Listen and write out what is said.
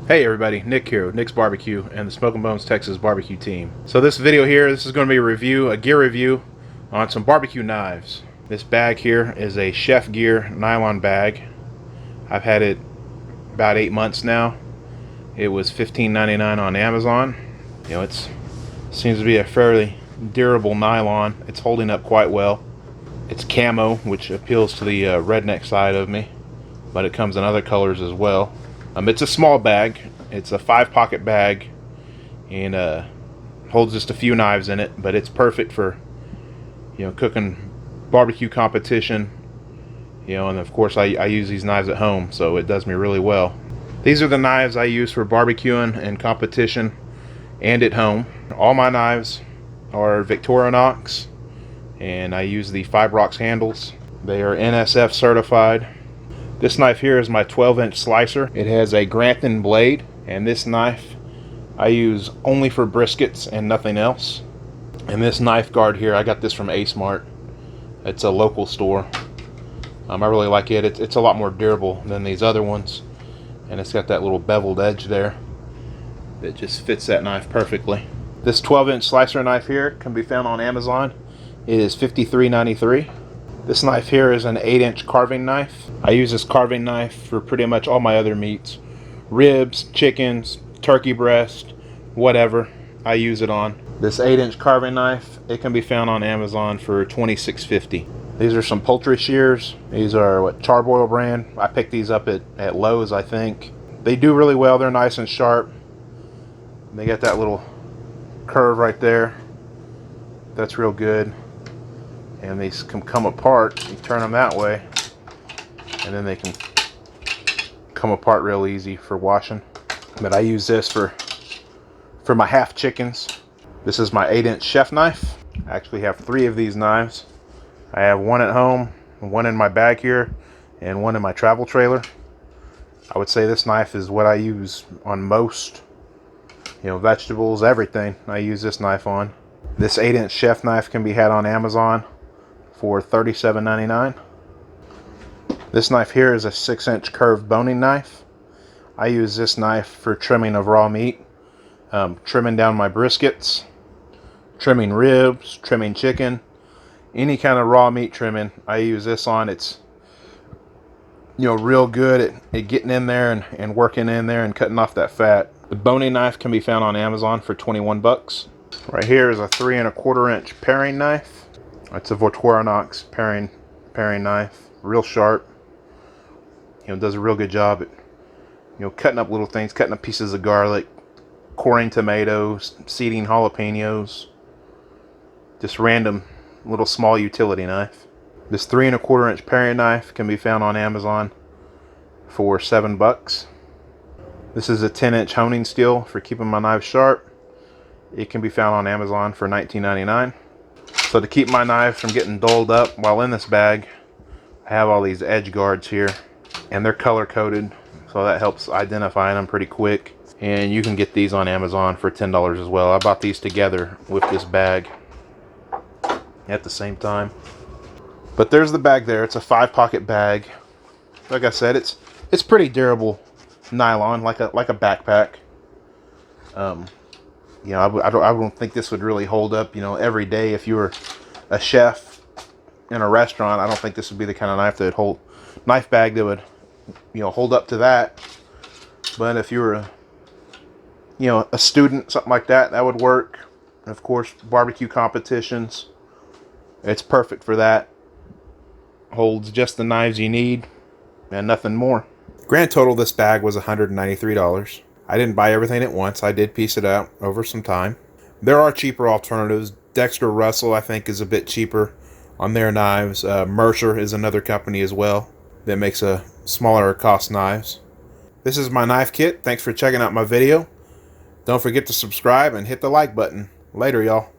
Hey everybody, Nick here with Nick's Barbecue and the Smoking Bones Texas barbecue team. So this video here, this is going to be a gear review on some barbecue knives. This bag here is a Chef Gear nylon bag. I've had it about 8 months now. It was $15.99 on Amazon. You know, it seems to be a fairly durable nylon. It's holding up quite well. It's camo, which appeals to the redneck side of me, but it comes in other colors as well. It's a small bag. It's a 5-pocket bag and holds just a few knives in it, but it's perfect for, you know, cooking barbecue competition, you know, and of course I use these knives at home, so it does me really well. These are the knives I use for barbecuing and competition and at home. All my knives are Victorinox, and I use the Fibrox handles. They are NSF certified. This knife here is my 12-inch slicer. It has a Grantham blade, and this knife I use only for briskets and nothing else. And this knife guard here, I got this from Ace Mart. It's a local store. I really like it. It's a lot more durable than these other ones, and it's got that little beveled edge there that just fits that knife perfectly. This 12-inch slicer knife here can be found on Amazon. It is $53.93. This knife here is an 8-inch carving knife. I use this carving knife for pretty much all my other meats. Ribs, chickens, turkey breast, whatever I use it on. This 8-inch carving knife, it can be found on Amazon for $26.50. These are some poultry shears. These are Charboil brand. I picked these up at Lowe's, I think. They do really well. They're nice and sharp. They got that little curve right there. That's real good. And these can come apart. You turn them that way, and then they can come apart real easy for washing. But I use this for my half chickens. This is my 8-inch chef knife. I actually have 3 of these knives. I have one at home, one in my bag here, and one in my travel trailer. I would say this knife is what I use on most, you know, vegetables, everything I use this knife on. This 8-inch chef knife can be had on Amazon for $37.99. This knife here is a 6-inch curved boning knife. I use this knife for trimming of raw meat, trimming down my briskets, trimming ribs, trimming chicken, any kind of raw meat trimming. I use this on. It's, you know, real good at getting in there and working in there and cutting off that fat. The boning knife can be found on Amazon for 21 bucks. Right here is a 3 1/4 inch paring knife. It's a Victorinox paring knife, real sharp. You know, does a real good job at, you know, cutting up little things, cutting up pieces of garlic, coring tomatoes, seeding jalapenos. Just random little small utility knife. This 3 1/4 inch paring knife can be found on Amazon for 7 bucks. This is a 10-inch honing steel for keeping my knives sharp. It can be found on Amazon for $19.99. So to keep my knife from getting dulled up while in this bag, I have all these edge guards here, and they're color coded, so that helps identify them pretty quick. And you can get these on Amazon for $10 as well. I bought these together with this bag at the same time. But there's the bag there. It's a 5-pocket bag. Like I said, it's pretty durable nylon, like a backpack. You know, I don't think this would really hold up, you know, every day. If you were a chef in a restaurant, I don't think this would be the kind of knife bag that would, you know, hold up to that. But if you were a student, something like that, that would work. And of course, barbecue competitions, it's perfect for that. Holds just the knives you need and nothing more. Grand total, this bag was $193. I didn't buy everything at once. I did piece it out over some time. There are cheaper alternatives. Dexter Russell, I think, is a bit cheaper on their knives. Mercer is another company as well that makes a smaller cost knives. This is my knife kit. Thanks for checking out my video. Don't forget to subscribe and hit the like button. Later, y'all.